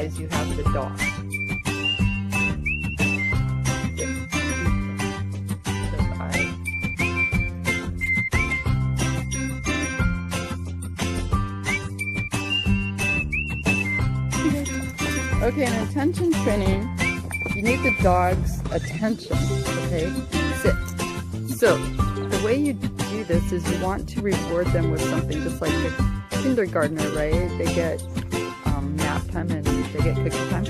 eyes, you have the dog. The eyes. Okay, in attention training, you need the dog's attention, okay? Sit. So, the way you do this is you want to reward them with something, just like a kindergartner, right? They get nap time and they get cookie time.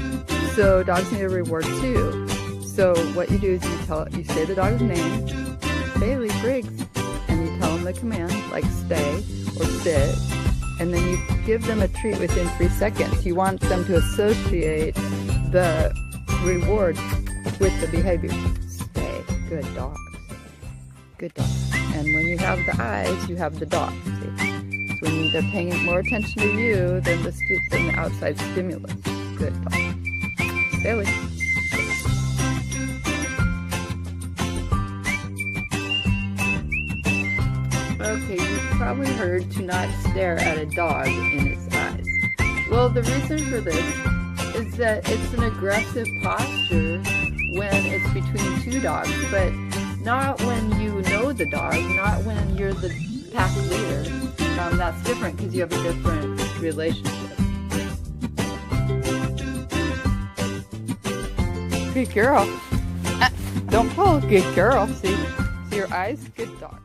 So dogs need a reward too. So what you do is you say the dog's name, Bailey Briggs, and you tell them the command, like stay or sit, and then you give them a treat within 3 seconds. You want them to associate the reward with the behavior. Stay. Good dog. Good dog. And when you have the eyes, you have the dog. See? So when they're paying more attention to you than the outside stimulus. Good dog. Bailey. Okay, you've probably heard to not stare at a dog in its eyes. Well, the reason for this is that it's an aggressive posture when it's between two dogs, but not when you know the dog, not when you're the pack leader. That's different because you have a different relationship. Good girl. Don't pull. Good girl. See your eyes? Good dog.